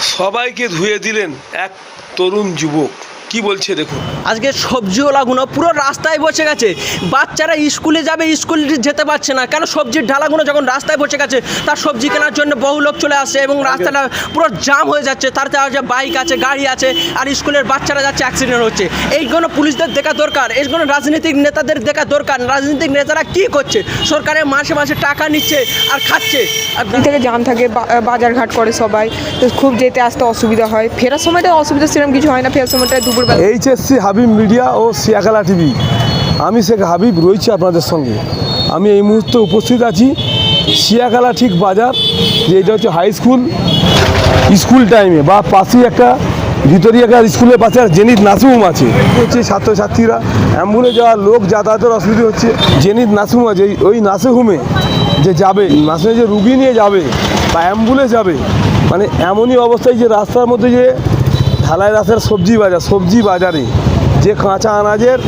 সবাইকে ধুয়ে দিলেন এক তরুণ যুবক। কি বলছে দেখুন। আজকে সবজিওয়ালাগুলো পুরো রাস্তায় বসে গেছে। বাচ্চারা স্কুলে যাবে, স্কুলে যেতে পারছে না। কেন? সবজির ঢালাগুলো যখন রাস্তায় বসে গেছে, তার সবজি কেনার জন্য বহু লোক চলে আসছে এবং রাস্তাটা পুরো জাম হয়ে যাচ্ছে। তারতে আছে বাইক আছে, গাড়ি আছে, আর স্কুলের বাচ্চারা যাচ্ছে, অ্যাক্সিডেন্ট হচ্ছে। এইগুলো পুলিশদের দেখা দরকার, এইগুলো রাজনৈতিক নেতাদের দেখা দরকার। রাজনৈতিক নেতারা কি করছে? সরকারের মাসে মাসে টাকা নিচ্ছে আর খাচ্ছে। থেকে জাম থাকে, বাজার ঘাট করে সবাই, তো খুব যেতে আসতে অসুবিধা হয়। ফেরার সময়টা অসুবিধা সেরকম কিছু হয় না, ফেরার সময়টা দুপুরবেলা। এইচএসসি হাবিব মিডিয়া ও সিয়াখালা টিভি, আমি শেখ হাবিব রয়েছি আপনাদের সঙ্গে। আমি এই মুহূর্তে উপস্থিত আছি সিয়াখালা ঠিক বাজার, যে এটা হচ্ছে হাই স্কুল, স্কুল টাইমে বা পাশেই একটা ভিতরিয়া স্কুলের পাশে জেনিত নার্সিংহোম আছে। হচ্ছে ছাত্রছাত্রীরা অ্যাম্বুলেন্স যাওয়ার লোক যাতায়াতের অসুবিধা হচ্ছে। জেনিত নার্সিংহোম আছে, ওই নার্সিংহোমে যে যাবে, নার্সিংহোমে যে রুগী নিয়ে যাবে বা অ্যাম্বুলেন্স যাবে, মানে এমনই অবস্থায় যে রাস্তার মধ্যে যে ঢালাই রাস্তার সবজি বাজারে যে কাঁচা আনাজের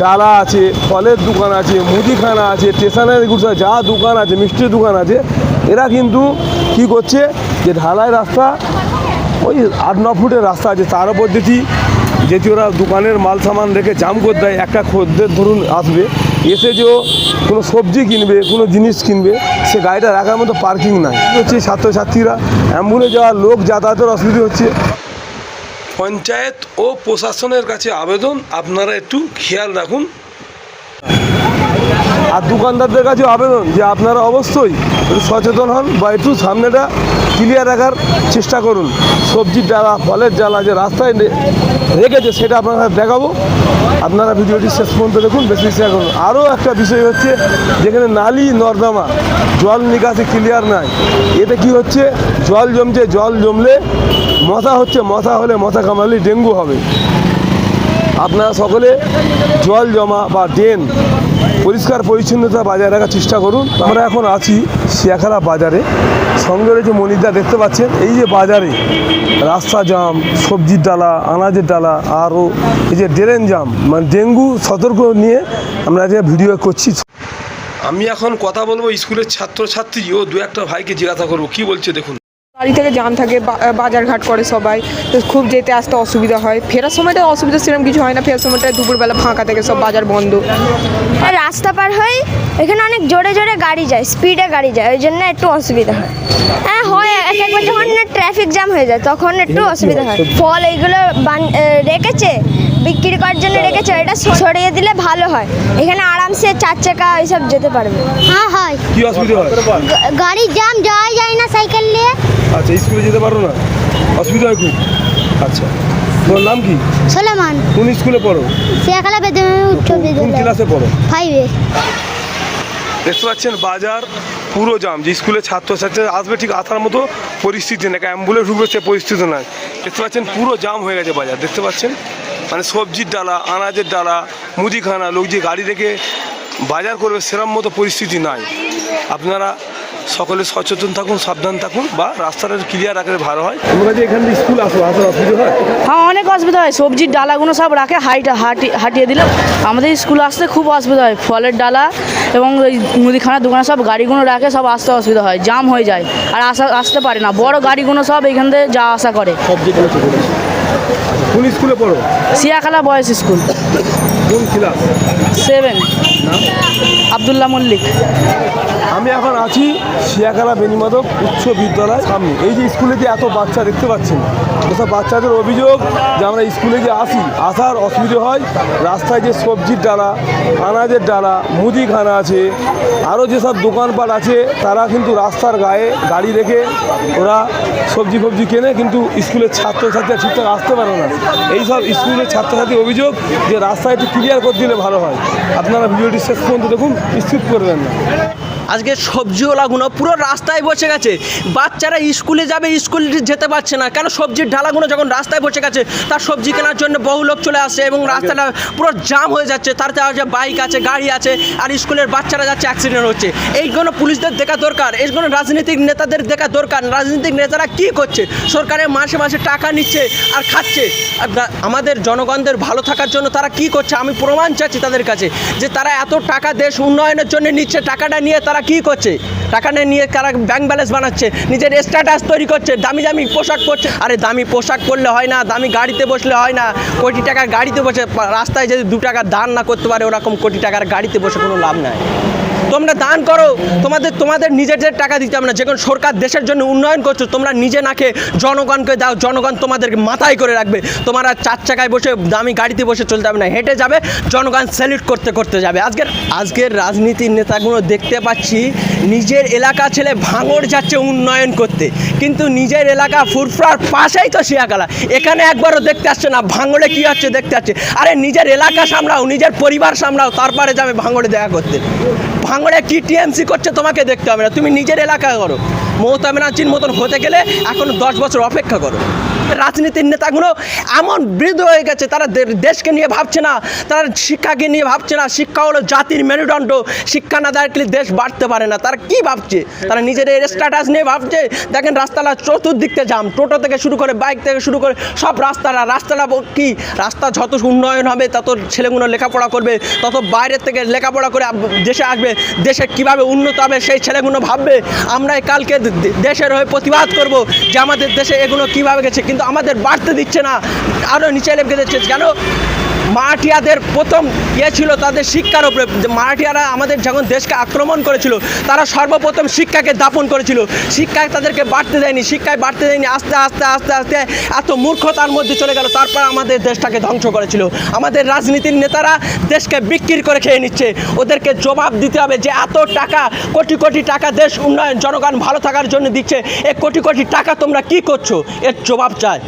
ডালা আছে, ফলের দোকান আছে, মুদিখানা আছে, স্টেশনারি গুডস যা দোকান আছে, মিষ্টির দোকান আছে, এরা কিন্তু কি করছে যে ঢালাই রাস্তা, ওই 8-9 ফুটের রাস্তা আছে, তার ওপর যেটি ওরা দোকানের মাল সামান রেখে জাম করে দেয়। একটা খদ্দের ধরুন আসবে, এসে যে কোনো সবজি কিনবে, কোনো জিনিস কিনবে, সে গাড়িটা রাখার মতো পার্কিং নাই। হচ্ছে ছাত্রছাত্রীরা অ্যাম্বুলেন্স যাওয়ার লোক যাতায়াতের অসুবিধা হচ্ছে। পঞ্চায়েত ও প্রশাসনের কাছে আবেদন, আপনারা একটু খেয়াল রাখুন। আর দোকানদারদের কাছেও আবেদন যে আপনারা অবশ্যই একটু সচেতন হন বা একটু সামনেটা ক্লিয়ার রাখার চেষ্টা করুন। সবজির ডালা, ফলের ডালা যে রাস্তায় রেখেছে সেটা আপনারা দেখাবো। আপনারা ভিডিওটি শেষ পর্যন্ত দেখুন, বেশি শেয়ার করুন। আরও একটা বিষয় হচ্ছে, যেখানে নালি নর্দমা জল নিকাশি ক্লিয়ার নাই, এতে কি হচ্ছে, জল জমছে, জল জমলে মশা হচ্ছে, মশা হলে মশা কামড়ালে ডেঙ্গু হবে। আপনারা সকলে জল জমা বা ড্রেন পরিষ্কার পরিচ্ছন্নতা বজায় রাখার চেষ্টা করুন। আমরা এখন আছি সিয়াখালা বাজারে, সঙ্গে রয়েছে মনিরদা, দেখতে পাচ্ছেন এই যে বাজারে রাস্তা জাম, সবজির ডালা, আনাজের ডালা, আরও এই যে ড্রেন জাম, মানে ডেঙ্গু সতর্ক নিয়ে আমরা যে ভিডিও করছি। আমি এখন কথা বলবো স্কুলের ছাত্রছাত্রী ও দু একটা ভাইকে জিজ্ঞাসা করবো কি বলছে দেখুন। বাড়ি থেকে জাম থাকে, বাজার ঘাট করে সবাই, তো খুব যেতে আসতে অসুবিধা হয়। ফেরার সময়টা অসুবিধা সেরকম কিছু হয় না, ফেরার সময়টা দুপুরবেলা ফাঁকা থেকে সব বাজার বন্ধ। রাস্তা পার হই, এখানে অনেক জোরে জোরে গাড়ি যায়, স্পিডে গাড়ি যায়, ওই জন্য একটু অসুবিধা হয়। হ্যাঁ হয়, একবার যখন ট্রাফিক জ্যাম হয়ে যায় তখন একটু অসুবিধা হয়। ফল এইগুলো রেখেছে, বিক্রি করার জন্য রেখেছে, এটা সরিয়ে দিলে ভালো হয়। এখানে আরামসে 4 চাকা এইসব যেতে পারবে। হ্যাঁ হয়, কি অসুবিধা হয়? গাড়ির জ্যাম, যাওয়া যায় না সাইকেল নিয়ে। আচ্ছা, স্কুলে যেতে পারো না, অসুবিধা হয় খুব। আচ্ছা, তোমার নাম কি? সোলেমান। কোন স্কুলে পড়ো? সিয়াখালা উচ্চ কোন বিদ্যালয়, ক্লাসে পড়ো? 5-এ। দেখতে পাচ্ছেন বাজার পুরো জাম, যে স্কুলে ছাত্রছাত্রীরা আসবে ঠিক আসার মতো পরিস্থিতি না, অ্যাম্বুলেন্স ঢুকবে সে পরিস্থিতি নয়। দেখতে পাচ্ছেন পুরো জাম হয়ে গেছে বাজার। দেখতে পাচ্ছেন মানে সবজির ডালা, আনাজের ডালা, মুদিখানা, লোক যে গাড়ি রেখে বাজার করবে সেরকম মতো পরিস্থিতি নাই। আপনারা সকলে সচেতন থাকুন, সাবধান থাকুন, বা রাস্তাটা ক্লিয়ার রাখলে ভালো হয়। তোমরা যে এখান থেকে স্কুল আসো, আসার অসুবিধা হয়? হ্যাঁ, অনেক অসুবিধা হয়। সবজির ডালাগুলো সব রাখে, হাঁটিয়ে দিলে আমাদের স্কুলে আসতে খুব অসুবিধা হয়। ফলের ডালা এবং ওই মুদিখানার দোকানে সব গাড়িগুলো রাখে, সব আসতে অসুবিধা হয়, জাম হয়ে যায় আর আসতে পারে না। বড় গাড়িগুলো সব এখান থেকে যা আসা করে। কোন স্কুলে পড়ো? সিয়াখালা বয়েজ স্কুল, কোন ক্লাস? 7। আবদুল্লাহ মল্লিক। আমি এখন আছি সিয়াখালা বেণীমাধব উচ্চ বিদ্যালয় সামনে। এই যে স্কুলে যে এত বাচ্চা দেখতে পাচ্ছেন, এসব বাচ্চাদের অভিযোগ যে আমরা স্কুলে যে আসার অসুবিধা হয়। রাস্তায় যে সবজির ডালা, আনাজের ডালা, মুদিখানা আছে, আরও যেসব দোকানপাট আছে, তারা কিন্তু রাস্তার গায়ে গাড়ি রেখে ওরা সবজি কেনে, কিন্তু স্কুলের ছাত্রছাত্রীরা ঠিকঠাক আসতে পারে না। এইসব স্কুলের ছাত্রছাত্রীর অভিযোগ যে রাস্তা একটু ক্লিয়ার করে দিলে ভালো হয়। আপনারা ভিডিওটি শেষ পর্যন্ত দেখুন, স্কিপ করবেন না। আজকে সবজিওয়ালাগুলো পুরো রাস্তায় বসে গেছে। বাচ্চারা স্কুলে যাবে, স্কুলে যেতে পারছে না। কেন? সবজির ঢালাগুলো যখন রাস্তায় বসে গেছে, তার সবজি কেনার জন্য বহু লোক চলে আসছে এবং রাস্তাটা পুরো জাম হয়ে যাচ্ছে। তারতে আছে বাইক আছে, গাড়ি আছে, আর স্কুলের বাচ্চারা যাচ্ছে, অ্যাক্সিডেন্ট হচ্ছে। এইগুলো পুলিশদের দেখা দরকার, এইগুলো রাজনৈতিক নেতাদের দেখা দরকার। রাজনৈতিক নেতারা কি করছে? সরকারের মাসে মাসে টাকা নিচ্ছে আর খাচ্ছে। আমাদের জনগণদের ভালো থাকার জন্য তারা কি করছে? আমি প্রমাণ চাচ্ছি তাদের কাছে যে তারা এত টাকা দেশ উন্নয়নের জন্য নিচ্ছে, টাকাটা নিয়ে তারা তারা কি করছে? টাকা নিয়ে তারা ব্যাংক ব্যালেন্স বানাচ্ছে, নিজের স্ট্যাটাস তৈরি করছে, দামি দামি পোশাক পরছে। আরে দামি পোশাক পরলে হয় না, দামি গাড়িতে বসলে হয় না। কোটি টাকার গাড়িতে বসে রাস্তায় যদি 2 টাকা দান না করতে পারে, ওরকম কোটি টাকার গাড়িতে বসে কোনো লাভ নাই। তোমরা দান করো, তোমাদের নিজেদের টাকা দিতে হবে না। যখন সরকার দেশের জন্য উন্নয়ন করছো, তোমরা নিজে না খেয়ে জনগণকে দাও, জনগণ তোমাদেরকে মাথায় করে রাখবে। তোমরা 4 চাকায় বসে দামি গাড়িতে বসে চলতে হবে না, হেঁটে যাবে, জনগণ স্যালুট করতে করতে যাবে। আজকের রাজনীতির নেতাগুলো দেখতে পাচ্ছি নিজের এলাকা ছেলে ভাঙড় যাচ্ছে উন্নয়ন করতে, কিন্তু নিজের এলাকা ফুরফুরার পাশেই তো শিয়াখালা, এখানে একবারও দেখতে আসছে না ভাঙড়ে কী হচ্ছে দেখতে আসছে। আরে নিজের এলাকা সামলাও, নিজের পরিবার সামলাও, তারপরে যাবে ভাঙড়ে দেখা করতে। ভাঙড়ে কি টিএমসি করছে তোমাকে দেখতে হবে না, তুমি নিজের এলাকা করো। মমতা ব্যানার্জির মতন হতে গেলে এখনো 10 বছর অপেক্ষা করো। রাজনীতির নেতাগুলো এমন বৃদ্ধ হয়ে গেছে, তারা দেশকে নিয়ে ভাবছে না, তারা শিক্ষাকে নিয়ে ভাবছে না। শিক্ষা হলো জাতির মেরুদণ্ড, শিক্ষা না থাকলে দেশ বাড়তে পারে না। তারা কি ভাবছে? তারা নিজের স্ট্যাটাস নিয়ে ভাবছে। দেখেন রাস্তাটা চতুর্দিকতে জাম, টোটো থেকে শুরু করে বাইক থেকে শুরু করে সব রাস্তাটা কি রাস্তা যত উন্নয়ন হবে তত ছেলেগুলো লেখাপড়া করবে, তত বাইরের থেকে লেখাপড়া করে দেশে আসবে, দেশে কিভাবে উন্নত হবে সেই ছেলেগুলো ভাববে। আমরাই কালকে দেশের হয়ে প্রতিবাদ করব যে আমাদের দেশে এগুলো কীভাবে গেছে, কিন্তু আমাদের বাড়তে দিচ্ছে না, আরও নিচে লেগে দিচ্ছে। কেন? মারাঠিয়াদের প্রথম ছিল তাদের শিক্ষার উপরে। মারাঠিয়ারা আমাদের যখন দেশকে আক্রমণ করেছিল, তারা সর্বপ্রথম শিক্ষাকে দাপন করেছিল, শিক্ষায় তাদেরকে বাড়তে দেয়নি, শিক্ষায় বাড়তে দেয়নি। আস্তে আস্তে আস্তে আস্তে এত মূর্খতার মধ্যে চলে গেল, তারপর আমাদের দেশটাকে ধ্বংস করেছিল। আমাদের রাজনীতির নেতারা দেশকে বিক্রি করে খেয়ে নিচ্ছে, ওদেরকে জবাব দিতে হবে যে এত টাকা, কোটি কোটি টাকা দেশ উন্নয়ন জনগণ ভালো থাকার জন্য দিচ্ছে, এ কোটি কোটি টাকা তোমরা কি করছো, এর জবাব চাই।